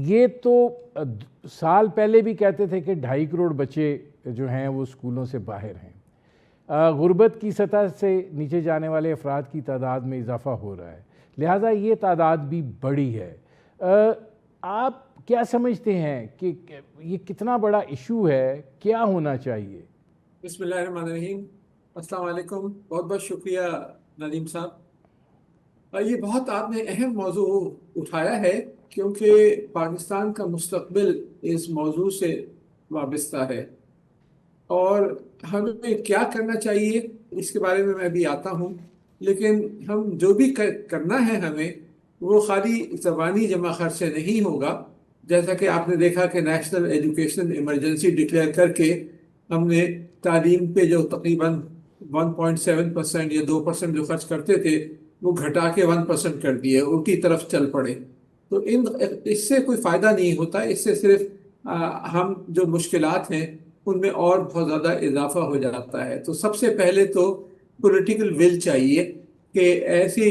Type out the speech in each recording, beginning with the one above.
یہ تو سال پہلے بھی کہتے تھے کہ 2.5 کروڑ بچے جو ہیں وہ اسکولوں سے باہر ہیں. غربت کی سطح سے نیچے جانے والے افراد کی تعداد میں اضافہ ہو رہا ہے، لہٰذا یہ تعداد بھی بڑی ہے. آپ کیا سمجھتے ہیں کہ یہ کتنا بڑا ایشو ہے، کیا ہونا چاہیے؟ بسم اللہ الرحمن الرحیم. السلام علیکم. بہت بہت شکریہ ندیم صاحب. یہ بہت آپ نے اہم موضوع اٹھایا ہے، کیونکہ پاکستان کا مستقبل اس موضوع سے وابستہ ہے، اور ہمیں کیا کرنا چاہیے اس کے بارے میں بھی آتا ہوں. لیکن ہم جو بھی کرنا ہے ہمیں، وہ خالی زبانی جمع خرچ سے نہیں ہوگا. جیسا کہ آپ نے دیکھا کہ نیشنل ایجوکیشن ایمرجنسی ڈکلیئر کر کے ہم نے تعلیم پہ جو تقریباً 1.7% یا 2% جو خرچ کرتے تھے وہ گھٹا کے 1% کر دیے، الٹی طرف چل پڑے. تو اس سے کوئی فائدہ نہیں ہوتا. اس سے صرف ہم جو مشکلات ہیں ان میں اور بہت زیادہ اضافہ ہو جاتا ہے. تو سب سے پہلے تو پولیٹیکل ول چاہیے کہ ایسی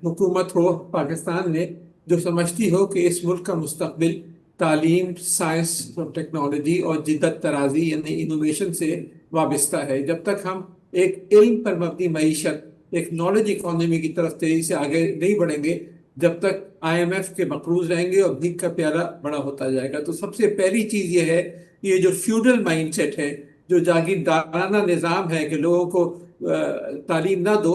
حکومت ہو پاکستان میں جو سمجھتی ہو کہ اس ملک کا مستقبل تعلیم، سائنس اور ٹیکنالوجی اور جدت طرازی یعنی انوویشن سے وابستہ ہے. جب تک ہم ایک علم پر مبنی معیشت، ایک نالج اکانومی کی طرف تیزی سے آگے نہیں بڑھیں گے، جب تک IMF کے مقروض رہیں گے اور بھیک کا پیالہ بڑا ہوتا جائے گا. تو سب سے پہلی چیز یہ ہے، یہ جو فیوڈل مائنڈ سیٹ ہے، جو جاگیردارانہ نظام ہے کہ لوگوں کو تعلیم نہ دو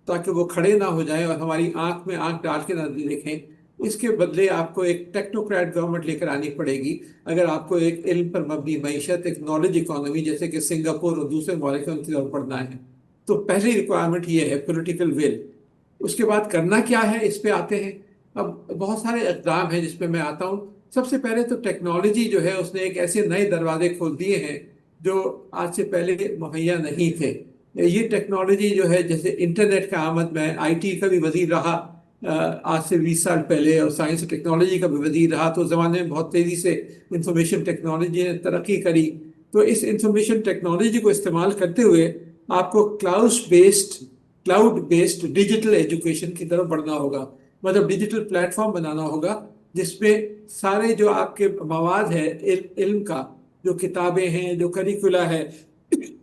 تاکہ وہ کھڑے نہ ہو جائیں اور ہماری آنکھ میں آنکھ ڈال کے نہ دیکھیں، اس کے بدلے آپ کو ایک ٹیکنوکریٹ گورنمنٹ لے کر آنی پڑے گی. اگر آپ کو ایک علم پر مبنی معیشت، ایک نالج اکانومی جیسے کہ سنگاپور اور دوسرے ممالک کی طرف پڑھنا ہے، تو پہلی ریکوائرمنٹ یہ ہے پولیٹیکل ول. اس کے بعد کرنا کیا ہے، اس پہ آتے ہیں. اب بہت سارے اقدام ہیں جس پہ میں آتا ہوں. سب سے پہلے تو ٹیکنالوجی جو ہے اس نے ایک ایسے نئے دروازے کھول دیے ہیں جو آج سے پہلے مہیا نہیں تھے. یہ ٹیکنالوجی جو ہے، جیسے انٹرنیٹ کا آمد، میں IT کا بھی وزیر رہا آج سے 20 سال پہلے، اور سائنس اور ٹیکنالوجی کا بھی وزیر رہا. تو زمانے میں بہت تیزی سے انفارمیشن ٹیکنالوجی نے ترقی کری. تو اس انفارمیشن ٹیکنالوجی کو استعمال کرتے ہوئے آپ کو کلاؤڈ بیسڈ ڈیجیٹل ایجوکیشن کی طرف بڑھنا ہوگا. مطلب ڈیجیٹل پلیٹ فارم بنانا ہوگا جس پہ سارے جو آپ کے مواد ہے علم کا، جو کتابیں ہیں، جو کریکولا ہے،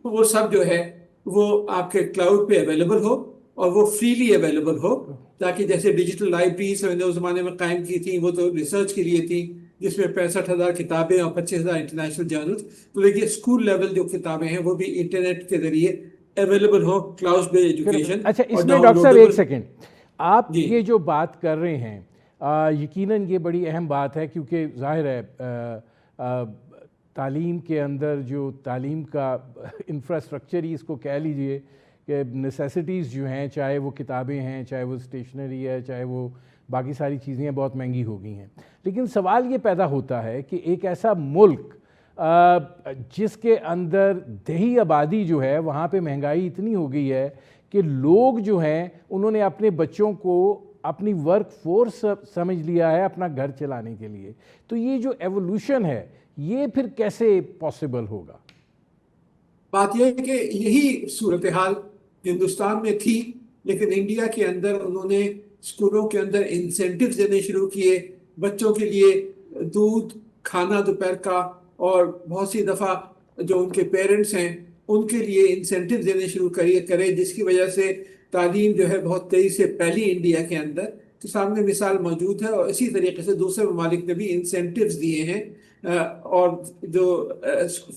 وہ سب جو ہے وہ آپ کے کلاؤڈ پہ اویلیبل ہو، اور وہ فریلی اویلیبل ہو. تاکہ جیسے ڈیجیٹل لائبریریز میں نے اس زمانے میں قائم کی تھی، وہ تو ریسرچ کے لیے تھی، جس میں 65,000 کتابیں اور 25,000 انٹرنیشنل جرنلز. تو دیکھیے اسکول لیول جو کتابیں ہیں وہ بھی انٹرنیٹ کے ذریعے اویلیبل ہو، کلاؤڈ بیسڈ ایجوکیشن. اچھا، اس میں ڈاکٹر صاحب ایک سیکنڈ، آپ جی یہ جو بات کر رہے ہیں یقیناً یہ بڑی اہم بات ہے، کیونکہ ظاہر ہے تعلیم کے اندر جو تعلیم کا انفراسٹرکچر ہی اس کو کہہ لیجئے کہ نیسیسٹیز جو ہیں، چاہے وہ کتابیں ہیں، چاہے وہ اسٹیشنری ہے، چاہے وہ باقی ساری چیزیں ہیں، بہت مہنگی ہو گئی ہیں. لیکن سوال یہ پیدا ہوتا ہے کہ ایک ایسا ملک جس کے اندر دیہی آبادی جو ہے، وہاں پہ مہنگائی اتنی ہو گئی ہے کہ لوگ جو ہیں انہوں نے اپنے بچوں کو اپنی ورک فورس سمجھ لیا ہے اپنا گھر چلانے کے لیے. تو یہ جو ایوولوشن ہے یہ پھر کیسے پاسبل ہوگا؟ بات یہ ہے کہ یہی صورتحال ہندوستان میں تھی، لیکن انڈیا کے اندر انہوں نے اسکولوں کے اندر انسینٹیوز دینے شروع کیے بچوں کے لیے، دودھ، کھانا دوپہر کا، اور بہت سی دفعہ جو ان کے پیرنٹس ہیں ان کے لیے انسینٹیوز دینے شروع کرے، جس کی وجہ سے تعلیم جو ہے بہت تیزی سے پھیلی انڈیا کے اندر. تو سامنے مثال موجود ہے، اور اسی طریقے سے دوسرے ممالک نے بھی انسینٹیوز دیے ہیں، اور جو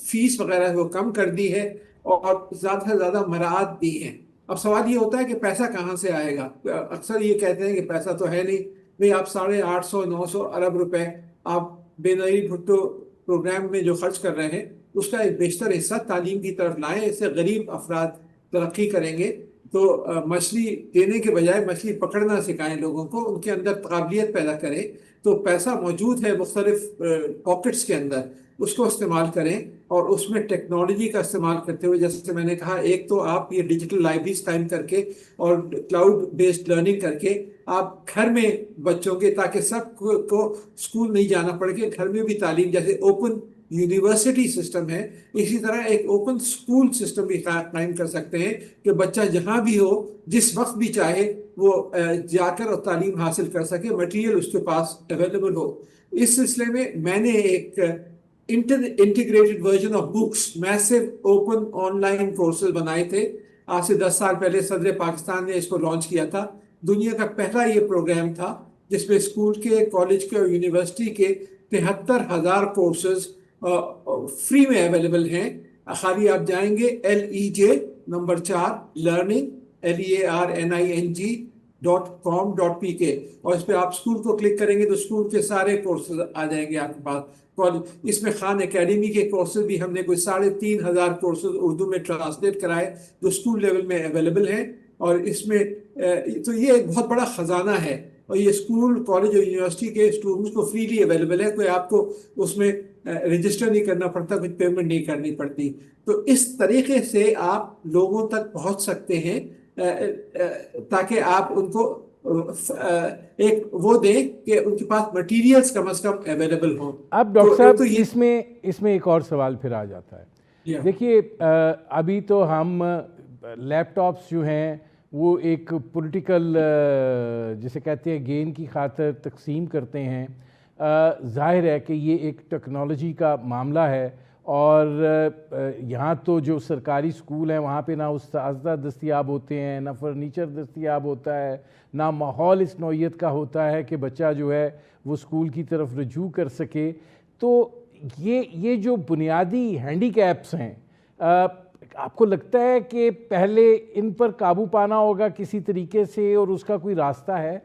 فیس وغیرہ ہے وہ کم کر دی ہے، اور زیادہ سے زیادہ مراعات دی ہیں. اب سوال یہ ہوتا ہے کہ پیسہ کہاں سے آئے گا. اکثر یہ کہتے ہیں کہ پیسہ تو ہے نہیں. بھئی آپ 850-900 ارب روپے آپ بے نظیر بھٹو پروگرام میں جو خرچ کر رہے ہیں، اس کا ایک بیشتر حصہ تعلیم کی طرف لائیں. اس سے غریب افراد ترقی کریں گے. تو مچھلی دینے کے بجائے مچھلی پکڑنا سکھائیں لوگوں کو، ان کے اندر قابلیت پیدا کریں. تو پیسہ موجود ہے مختلف پاکٹس کے اندر، اس کو استعمال کریں، اور اس میں ٹیکنالوجی کا استعمال کرتے ہوئے، جیسے میں نے کہا، ایک تو آپ یہ ڈیجیٹل لائبریریز قائم کر کے اور کلاؤڈ بیسڈ لرننگ کر کے آپ گھر میں بچوں کے، تاکہ سب کو اسکول نہیں جانا پڑے، کہ گھر میں بھی تعلیم، جیسے اوپن یونیورسٹی سسٹم ہے، اسی طرح ایک اوپن اسکول سسٹم بھی قائم کر سکتے ہیں کہ بچہ جہاں بھی ہو، جس وقت بھی چاہے وہ جا کر اور تعلیم حاصل کر سکے، مٹیریل اس کے پاس اویلیبل ہو۔ اس سلسلے میں نے ایک integrated version of books, massive open online courses بنائے تھے۔ آج سے 10 سال پہلے صدر پاکستان نے اس کو لانچ کیا تھا۔ دنیا کا پہلا یہ پروگرام تھا جس میں اسکول کے، کالج کے اور یونیورسٹی کے 73,000 کورسز فری میں اویلیبل ہیں۔ خالی آپ جائیں گے LEJ4 learning learning.com.pk اور اس پہ آپ اسکول کو کلک کریں گے تو اسکول کے سارے کورسز آ جائیں گے آپ کے پاس۔ اس میں خان اکیڈمی کے کورسز بھی ہم نے کوئی 3,500 کورسز اردو میں ٹرانسلیٹ کرائے جو اسکول لیول میں اویلیبل ہیں، اور اس میں تو یہ ایک بہت بڑا خزانہ ہے، اور یہ اسکول، کالج اور یونیورسٹی کے اسٹوڈنٹس کو فریلی اویلیبل ہے، کوئی آپ کو اس میں رجسٹر نہیں کرنا پڑتا، کچھ پیمنٹ نہیں کرنی پڑتی۔ تو اس طریقے سے آپ لوگوں تک پہنچ سکتے ہیں تاکہ آپ ان کو ایک وہ دیں کہ ان کے پاس مٹیریلز کم از کم اویلیبل ہوں۔ اب ڈاکٹر صاحب اس میں ایک اور سوال پھر آ جاتا ہے۔ دیکھیے ابھی تو ہم لیپ ٹاپس جو ہیں وہ ایک پولیٹیکل جسے کہتے ہیں گین کی خاطر تقسیم کرتے ہیں۔ ظاہر ہے کہ یہ ایک ٹیکنالوجی کا معاملہ ہے، اور یہاں تو جو سرکاری اسکول ہیں وہاں پہ نہ اساتذہ دستیاب ہوتے ہیں، نہ فرنیچر دستیاب ہوتا ہے، نہ ماحول اس نوعیت کا ہوتا ہے کہ بچہ جو ہے وہ اسکول کی طرف رجوع کر سکے۔ تو یہ جو بنیادی ہینڈی کیپس ہیں، آپ کو لگتا ہے کہ پہلے ان پر قابو پانا ہوگا کسی طریقے سے، اور اس کا کوئی راستہ ہے؟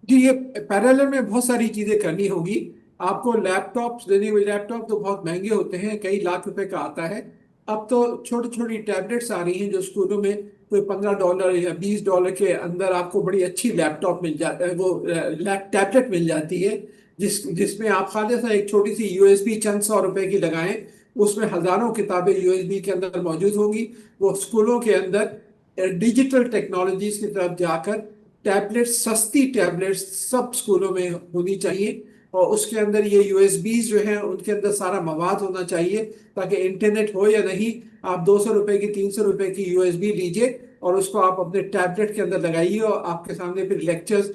جی، یہ پیرالل میں بہت ساری چیزیں کرنی ہوگی۔ آپ کو لیپ ٹاپس دینے ہوئے، لیپ ٹاپ تو بہت مہنگے ہوتے ہیں، کئی لاکھ روپے کا آتا ہے۔ اب تو چھوٹی چھوٹی ٹیبلٹس آ رہی ہیں جو اسکولوں میں کوئی $15 یا $20 کے اندر آپ کو بڑی اچھی لیپ ٹاپ مل جاتا ہے، وہ ٹیبلٹ مل جاتی ہے، جس میں آپ خالی سا ایک چھوٹی سی USB چند $100 کی لگائیں، اس میں ہزاروں کتابیں USB کے اندر موجود ہوں گی۔ وہ اسکولوں کے اندر ڈیجیٹل ٹیکنالوجیز کی طرف جا کر ٹیبلٹس، سستی ٹیبلٹس سب اسکولوں میں ہونی چاہیے، اور اس کے اندر یہ USBs جو ہیں ان کے اندر سارا مواد ہونا چاہیے تاکہ انٹرنیٹ ہو یا نہیں، آپ $200 کی، $300 کی USB لیجئے اور اس کو آپ اپنے ٹیبلٹ کے اندر لگائیے، اور آپ کے سامنے پھر لیکچرز،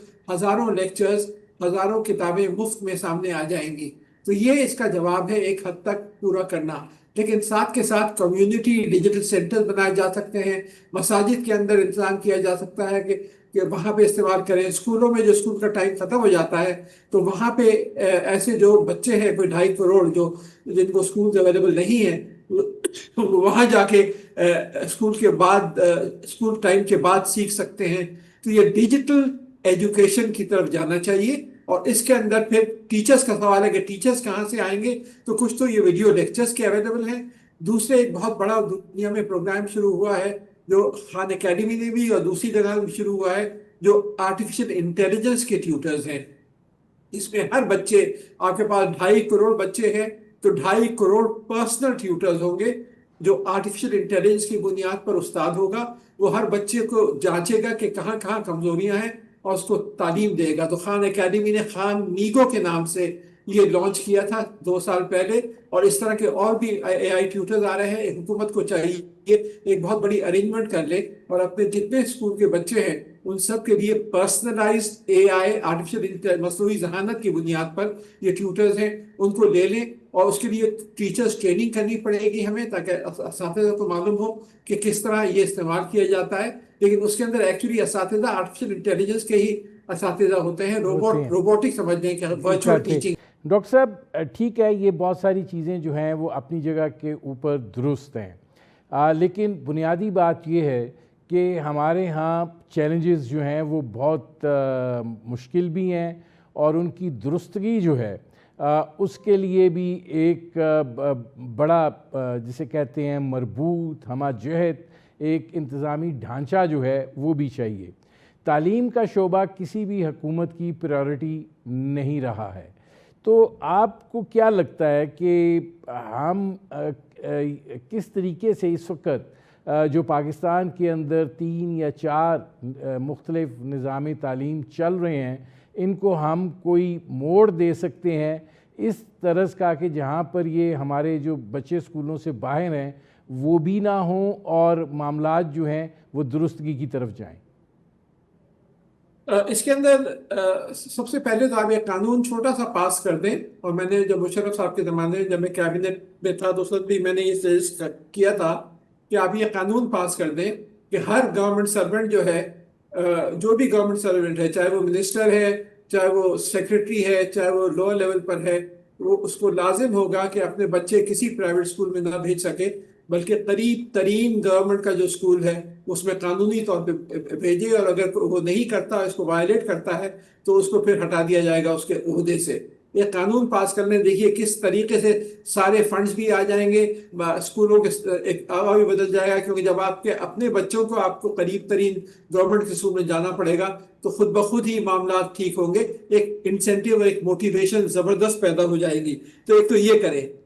ہزاروں کتابیں مفت میں سامنے آ جائیں گی۔ تو یہ اس کا جواب ہے ایک حد تک پورا کرنا۔ لیکن ساتھ کے ساتھ کمیونٹی ڈیجیٹل سینٹر بنائے جا سکتے ہیں، مساجد کے اندر انتظام کیا جا سکتا ہے کہ وہاں پہ استعمال کریں۔ اسکولوں میں جو اسکول کا ٹائم ختم ہو جاتا ہے تو وہاں پہ ایسے جو بچے ہیں، کوئی 2.5 کروڑ جن کو اسکول اویلیبل نہیں ہیں، وہاں جا کے اسکول کے بعد، اسکول ٹائم کے بعد سیکھ سکتے ہیں۔ تو یہ ڈیجیٹل ایجوکیشن کی طرف جانا چاہیے، اور اس کے اندر پھر ٹیچرز کا سوال ہے کہ ٹیچرز کہاں سے آئیں گے، تو کچھ تو یہ ویڈیو لیکچرز کے اویلیبل ہیں۔ دوسرے ایک بہت بڑا دنیا میں پروگرام شروع ہوا ہے جو خان اکیڈمی نے بھی اور دوسری جگہ بھی شروع ہوا ہے، جو آرٹیفیشل انٹیلیجنس کے ٹیوٹرز ہیں۔ اس میں ہر بچے، آپ کے پاس 2.5 کروڑ بچے ہیں تو 2.5 کروڑ پرسنل ٹیوٹرز ہوں گے، جو آرٹیفیشل انٹیلیجنس کی بنیاد پر استاد ہوگا۔ وہ ہر بچے کو جانچے گا کہ کہاں کہاں کمزوریاں ہیں اور اس کو تعلیم دے گا۔ تو خان اکیڈمی نے خان نیگو کے نام سے یہ لانچ کیا تھا 2 سال پہلے، اور اس طرح کے اور بھی AI ٹیوٹرز آ رہے ہیں۔ حکومت کو چاہیے ایک بہت بڑی ارینجمنٹ کر لے اور اپنے جتنے اسکول کے بچے ہیں ان سب کے لیے پرسنلائزڈ AI، آرٹیفیشل مصنوعی ذہانت کی بنیاد پر یہ ٹیوٹرز ہیں، ان کو لے لیں، اور اس کے لیے ٹیچرز ٹریننگ کرنی پڑے گی ہمیں، تاکہ اساتذہ کو معلوم ہو کہ کس طرح یہ استعمال کیا جاتا ہے۔ لیکن اس کے اندر ایکچولی اساتذہ آرٹیفیشل انٹیلیجنس کے ہی اساتذہ ہوتے ہیں، روبوٹک سمجھ لیں کہ ورچوئل ٹیچنگ۔ ڈاکٹر صاحب ٹھیک ہے، یہ بہت ساری چیزیں جو ہیں وہ اپنی جگہ کے اوپر درست ہیں، لیکن بنیادی بات یہ ہے کہ ہمارے ہاں چیلنجز جو ہیں وہ بہت مشکل بھی ہیں، اور ان کی درستگی جو ہے اس کے لیے بھی ایک بڑا جسے کہتے ہیں مربوط، ہمہ جہت ایک انتظامی ڈھانچہ جو ہے وہ بھی چاہیے۔ تعلیم کا شعبہ کسی بھی حکومت کی پریورٹی نہیں رہا ہے، تو آپ کو کیا لگتا ہے کہ ہم کس طریقے سے اس وقت جو پاکستان کے اندر 3 یا 4 مختلف نظام تعلیم چل رہے ہیں، ان کو ہم کوئی موڑ دے سکتے ہیں اس طرز کا کہ جہاں پر یہ ہمارے جو بچے اسکولوں سے باہر ہیں وہ بھی نہ ہوں اور معاملات جو ہیں وہ درستگی کی طرف جائیں؟ اس کے اندر سب سے پہلے تو آپ ایک قانون چھوٹا سا پاس کر دیں، اور میں نے جب مشرف صاحب کے زمانے میں جب میں کیبنٹ میں تھا تو اس وقت بھی میں نے یہ سجیسٹ کیا تھا کہ آپ یہ قانون پاس کر دیں کہ ہر گورنمنٹ سرونٹ جو ہے، جو بھی گورنمنٹ سرونٹ ہے، چاہے وہ منسٹر ہے، چاہے وہ سیکرٹری ہے، چاہے وہ لوور لیول پر ہے، وہ اس کو لازم ہوگا کہ اپنے بچے کسی پرائیویٹ اسکول میں نہ بھیج سکے، بلکہ قریب ترین گورنمنٹ کا جو اسکول ہے اس میں قانونی طور پہ بھیجے، اور اگر وہ نہیں کرتا، اس کو وائلیٹ کرتا ہے، تو اس کو پھر ہٹا دیا جائے گا اس کے عہدے سے۔ یہ قانون پاس کرنے دیکھیے کس طریقے سے سارے فنڈز بھی آ جائیں گے، اسکولوں کے ایک آوا بھی بدل جائے گا، کیونکہ جب آپ کے اپنے بچوں کو آپ کو قریب ترین گورنمنٹ کے اسکول میں جانا پڑے گا تو خود بخود ہی معاملات ٹھیک ہوں گے، ایک انسینٹیو، ایک موٹیویشن زبردست پیدا ہو جائے گی۔ تو ایک تو یہ کرے۔